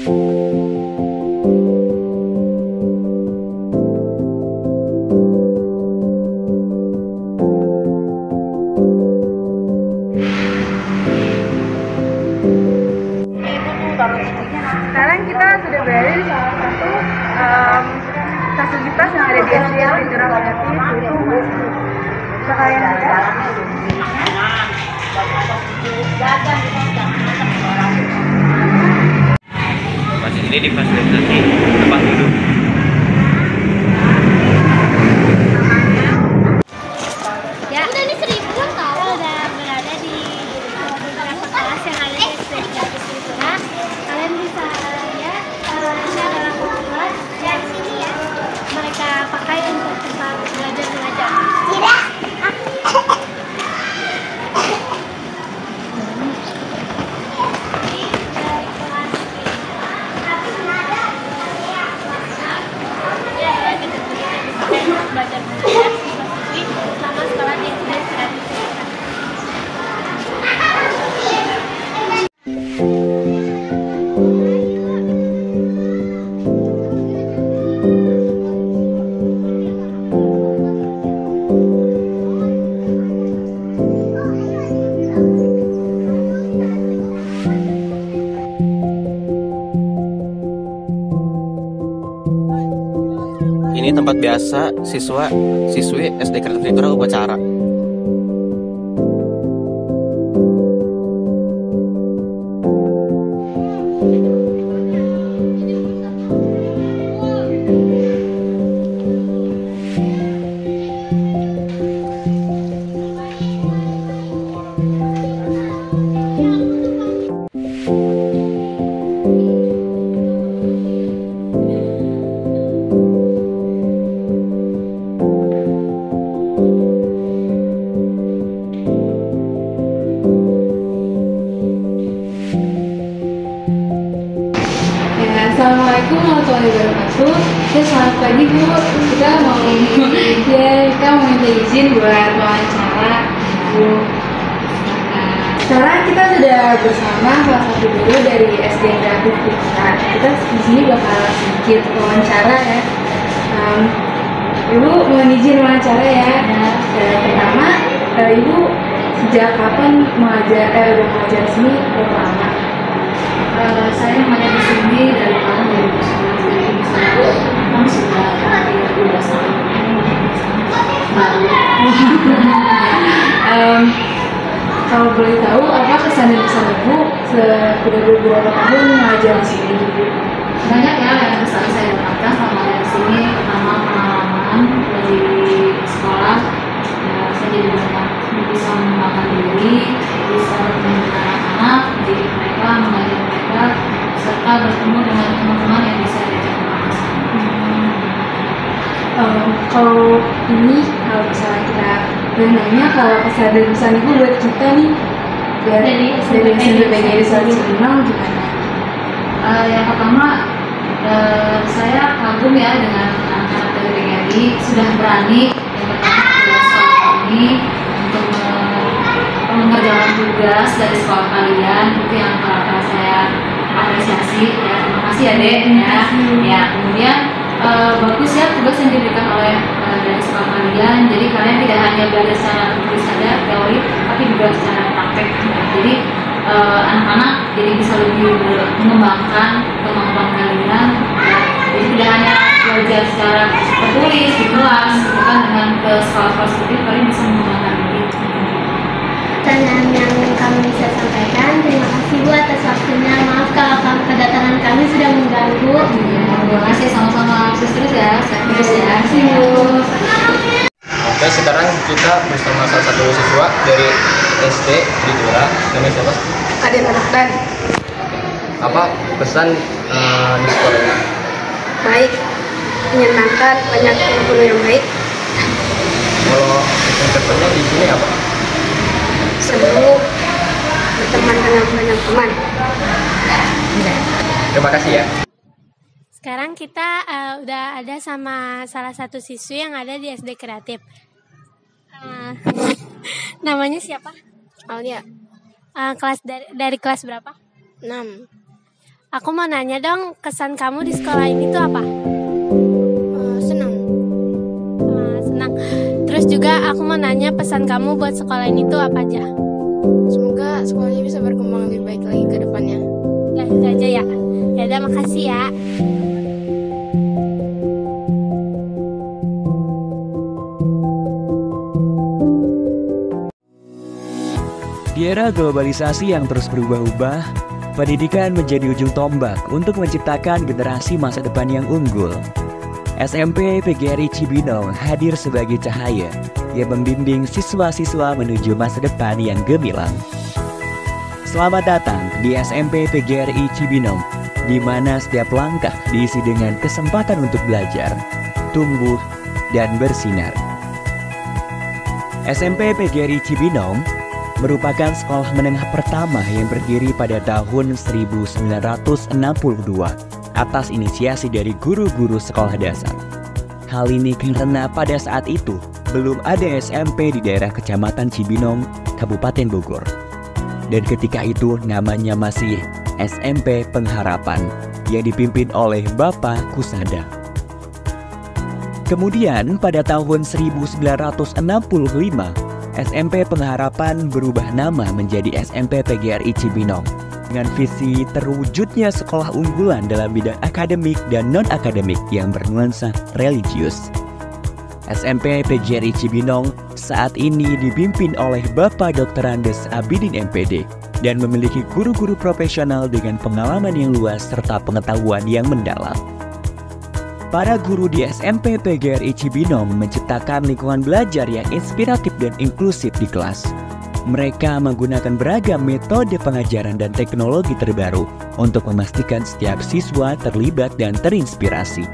Sekarang kita sudah berada di salah satu fasilitas yang ada di SD Fitura Kreatif, yaitu bisa kalian lihat. Masih ini difasilitasi tempat duduk. Ya, udah ini 1000 tahu udah berada di beberapa kelas yang ada di SD Kreatif Fitura. Kalian bisa lihat ini adalah kelas yang sini ya. Mereka pakai untuk tempat belajar mengajar. Tidak. Belajar mengajar siswa-siswi selama sekolah di SD Kreatif Fitura. Ini tempat biasa siswi SD Kreatif Fitura upacara. Assalamualaikum warahmatullahi wabarakatuh. Selamat pagi Bu. Kita mau minta izin buat wawancara Bu. Sekarang kita sudah bersama salah satu guru dari SD Kreatif Fitura. Kita di sini bakal sedikit wawancara ya. Ibu mohon izin wawancara ya. Pertama, Ibu sejak kapan udah mengajar di sini? Berapa lama? Saya mengajar di sini dari tahun 2019, jadi kan sudah 13 tahun. Kalau boleh tahu, apa kesan dan pesan Ibu sudah beberapa tahun mengajar di sini? Banyak ya yang bisa saya dapatkan selama di sini. Pertama, pengalaman dari sekolah. Saya jadi banyak bisa mengembangkan diri, bisa bertemu dengan anak-anak, jadi mereka mengajar mereka, serta bertemu dengan teman-teman yang bisa diajak bersama. Kalau misalnya kita nanya, kalau kesan dan pesan Ibu buat kita nih dari SMP PGRI Cibinong gimana? Yang pertama, saya kagum ya dengan anak-anak dari PGRI sudah berani yang pertama dari sekolah kami untuk mengerjakan tugas dari sekolah kalian. Itu yang saya apresiasi ya. Terima kasih ya Dek ya. Kemudian bagus ya tugas yang diberikan oleh dari sekolah kalian. Jadi kalian tidak hanya belajar secara tertulis saja teori, tapi juga secara praktek ya. Jadi anak-anak jadi bisa lebih mengembangkan kemampuan kalian ya. Jadi tidak hanya belajar secara tertulis di kelas, bukan dengan ke sekolah-sekolah seperti itu kalian bisa mengembangkan diri. Pertanyaan yang kami bisa sampaikan, terima kasih Bu atas waktunya. Maaf kalau kedatangan kami sudah mengganggu. Terima kasih, sama-sama sukses terus ya. Terima kasih Bu. Oke, sekarang kita bersama salah satu siswa dari SD Fitura. Namanya siapa? Aden Anakdan. Apa pesan di sekolah ini? Baik, menyenangkan, banyak guru yang baik, Kalau pesannya di sini apa? seru, berteman dengan banyak teman. Terima kasih ya. Sekarang kita udah ada sama salah satu siswi yang ada di SD Kreatif. Namanya siapa? Aulia, Kelas dari kelas berapa? 6. Aku mau nanya dong, kesan kamu di sekolah ini tuh apa? Senang. Senang. Terus juga aku mau nanya pesan kamu buat sekolah ini tuh apa aja? Semoga sekolahnya bisa berkembang lebih baik lagi ke depannya. Ya, itu aja ya. Yaudah, makasih ya. Di era globalisasi yang terus berubah-ubah, pendidikan menjadi ujung tombak untuk menciptakan generasi masa depan yang unggul. SMP PGRI Cibinong hadir sebagai cahaya yang membimbing siswa-siswa menuju masa depan yang gemilang. Selamat datang di SMP PGRI Cibinong, di mana setiap langkah diisi dengan kesempatan untuk belajar, tumbuh, dan bersinar. SMP PGRI Cibinong merupakan sekolah menengah pertama yang berdiri pada tahun 1962 atas inisiasi dari guru-guru sekolah dasar. Hal ini karena pada saat itu belum ada SMP di daerah Kecamatan Cibinong, Kabupaten Bogor. Dan ketika itu namanya masih SMP Pengharapan yang dipimpin oleh Bapak Kusada. Kemudian pada tahun 1965, SMP Pengharapan berubah nama menjadi SMP PGRI Cibinong dengan visi terwujudnya sekolah unggulan dalam bidang akademik dan non-akademik yang bernuansa religius. SMP PGRI Cibinong saat ini dipimpin oleh Bapak Dr. Andes Abidin MPD dan memiliki guru-guru profesional dengan pengalaman yang luas serta pengetahuan yang mendalam. Para guru di SMP PGRI Cibinong menciptakan lingkungan belajar yang inspiratif dan inklusif di kelas. Mereka menggunakan beragam metode pengajaran dan teknologi terbaru untuk memastikan setiap siswa terlibat dan terinspirasi.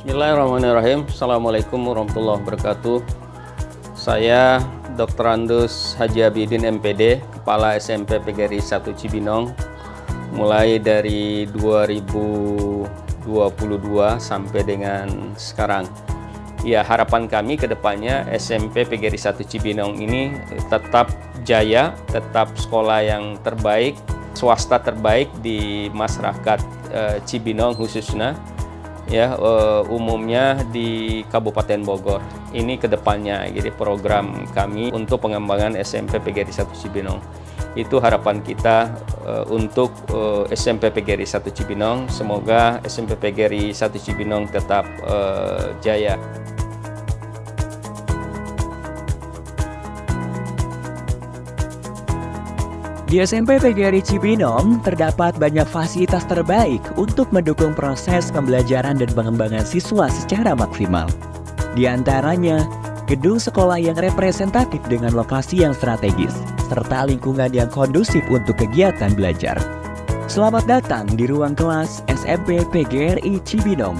Bismillahirrahmanirrahim. Assalamualaikum warahmatullahi wabarakatuh. Saya Dr. Andus Haji Abidin MPD, Kepala SMP PGRI 1 Cibinong, mulai dari 2022 sampai dengan sekarang. Ya, harapan kami ke depannya SMP PGRI 1 Cibinong ini tetap jaya, tetap sekolah yang terbaik, swasta terbaik di masyarakat Cibinong khususnya, ya umumnya di Kabupaten Bogor. Ini ke depannya, jadi program kami untuk pengembangan SMP PGRI 1 Cibinong. Itu harapan kita untuk SMP PGRI 1 Cibinong. Semoga SMP PGRI 1 Cibinong tetap jaya. Di SMP PGRI Cibinong terdapat banyak fasilitas terbaik untuk mendukung proses pembelajaran dan pengembangan siswa secara maksimal. Di antaranya, gedung sekolah yang representatif dengan lokasi yang strategis, serta lingkungan yang kondusif untuk kegiatan belajar. Selamat datang di ruang kelas SMP PGRI Cibinong.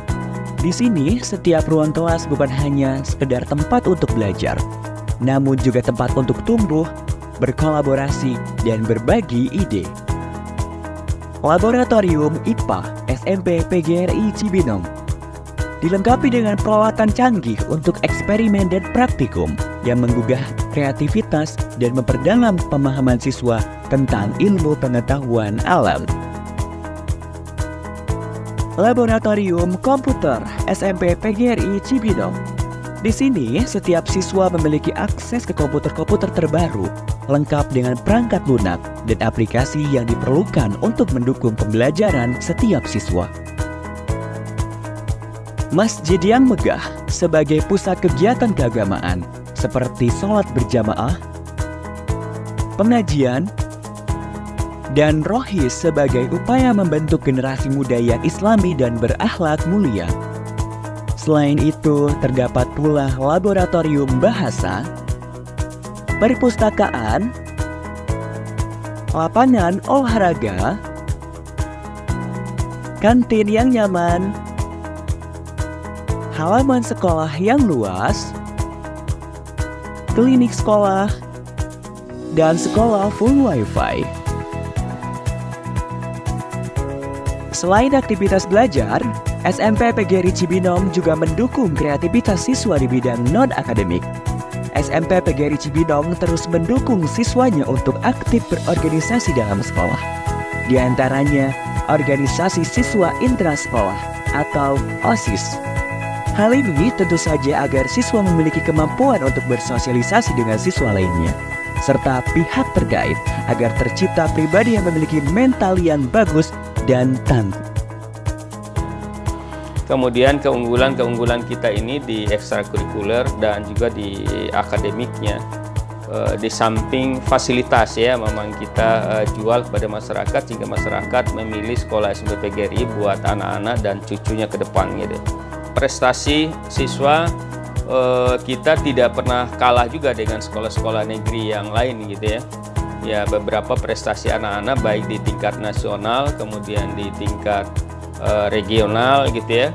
Di sini, setiap ruang kelas bukan hanya sekedar tempat untuk belajar, namun juga tempat untuk tumbuh, berkolaborasi, dan berbagi ide. Laboratorium IPA SMP PGRI Cibinong dilengkapi dengan peralatan canggih untuk eksperimen dan praktikum yang menggugah kreativitas dan memperdalam pemahaman siswa tentang ilmu pengetahuan alam. Laboratorium Komputer SMP PGRI Cibinong. Di sini, setiap siswa memiliki akses ke komputer-komputer terbaru, lengkap dengan perangkat lunak dan aplikasi yang diperlukan untuk mendukung pembelajaran setiap siswa. Masjid yang megah sebagai pusat kegiatan keagamaan seperti sholat berjamaah, pengajian, dan rohis sebagai upaya membentuk generasi muda yang islami dan berakhlak mulia. Selain itu, terdapat pula laboratorium bahasa, perpustakaan, lapangan olahraga, kantin yang nyaman, halaman sekolah yang luas, klinik sekolah, dan sekolah full wifi. Selain aktivitas belajar, SMP PGRI Cibinong juga mendukung kreativitas siswa di bidang non-akademik. SMP PGRI Cibinong terus mendukung siswanya untuk aktif berorganisasi dalam sekolah. Di antaranya, organisasi siswa intrasekolah atau OSIS. Hal ini tentu saja agar siswa memiliki kemampuan untuk bersosialisasi dengan siswa lainnya, serta pihak terkait agar tercipta pribadi yang memiliki mental yang bagus dan tangguh. Kemudian keunggulan kita ini di ekstrakurikuler dan juga di akademiknya. Di samping fasilitas ya, memang kita jual kepada masyarakat sehingga masyarakat memilih sekolah SMP PGRI buat anak-anak dan cucunya ke depan gitu. Prestasi siswa kita tidak pernah kalah juga dengan sekolah-sekolah negeri yang lain gitu ya. Ya, beberapa prestasi anak-anak baik di tingkat nasional kemudian di tingkat regional gitu ya.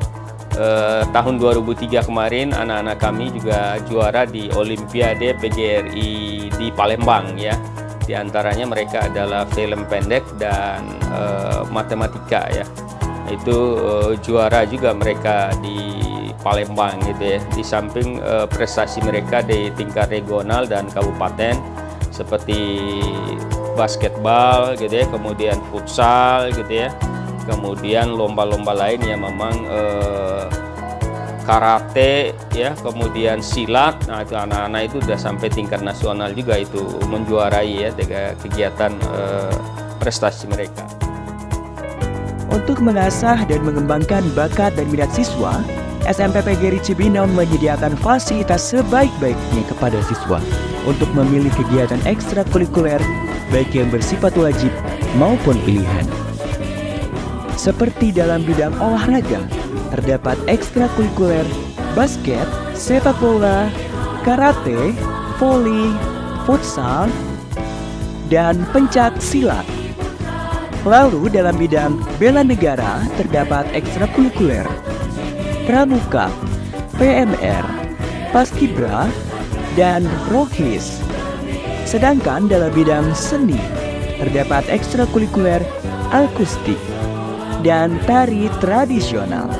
Tahun 2003 kemarin anak-anak kami juga juara di Olimpiade PGRI di Palembang ya. Di antaranya mereka adalah film pendek dan matematika ya. Itu juara juga mereka di Palembang gitu ya. Di samping prestasi mereka di tingkat regional dan kabupaten seperti basketbal gitu ya, kemudian futsal gitu ya. Kemudian lomba-lomba lain yang memang karate ya, kemudian silat. Nah, itu anak-anak itu sudah sampai tingkat nasional juga itu menjuarai ya kegiatan prestasi mereka. Untuk mengasah dan mengembangkan bakat dan minat siswa, SMP PGRI Cibinong menyediakan fasilitas sebaik-baiknya kepada siswa untuk memilih kegiatan ekstrakurikuler baik yang bersifat wajib maupun pilihan. Seperti dalam bidang olahraga, terdapat ekstrakurikuler basket, sepak bola, karate, voli, futsal, dan pencak silat. Lalu dalam bidang bela negara terdapat ekstrakurikuler pramuka, PMR, paskibra, dan rohis. Sedangkan dalam bidang seni terdapat ekstrakurikuler akustik dan tari tradisional.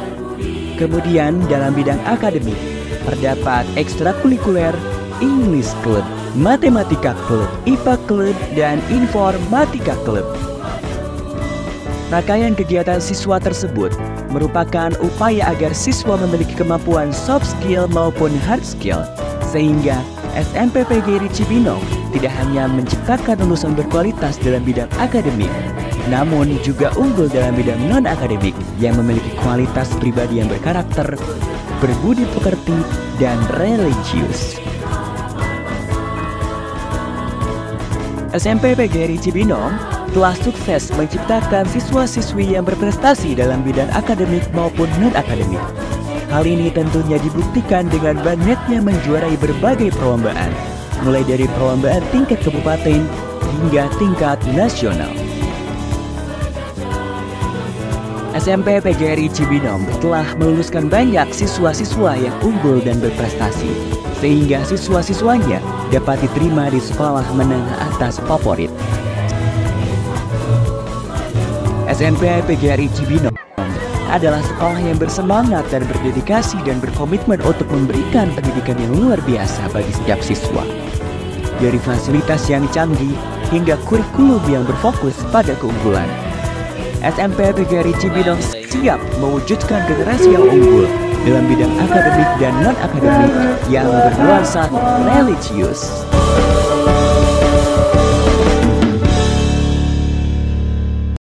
Kemudian dalam bidang akademik terdapat ekstrakurikuler English Club, Matematika Club, IPA Club, dan Informatika Club. Rangkaian kegiatan siswa tersebut merupakan upaya agar siswa memiliki kemampuan soft skill maupun hard skill, sehingga SMP PGRI Cibinong tidak hanya menciptakan lulusan berkualitas dalam bidang akademik, namun juga unggul dalam bidang non-akademik yang memiliki kualitas pribadi yang berkarakter, berbudi pekerti, dan religius. SMP PGRI Cibinong telah sukses menciptakan siswa-siswi yang berprestasi dalam bidang akademik maupun non-akademik. Hal ini tentunya dibuktikan dengan banyaknya menjuarai berbagai perlombaan, mulai dari perlombaan tingkat kabupaten hingga tingkat nasional. SMP PGRI Cibinong telah meluluskan banyak siswa-siswa yang unggul dan berprestasi, sehingga siswa-siswanya dapat diterima di sekolah menengah atas favorit. SMP PGRI Cibinong adalah sekolah yang bersemangat dan berdedikasi dan berkomitmen untuk memberikan pendidikan yang luar biasa bagi setiap siswa. Dari fasilitas yang canggih hingga kurikulum yang berfokus pada keunggulan, SMP PGRI Cibinong siap mewujudkan generasi yang unggul dalam bidang akademik dan non-akademik yang bernuansa religius.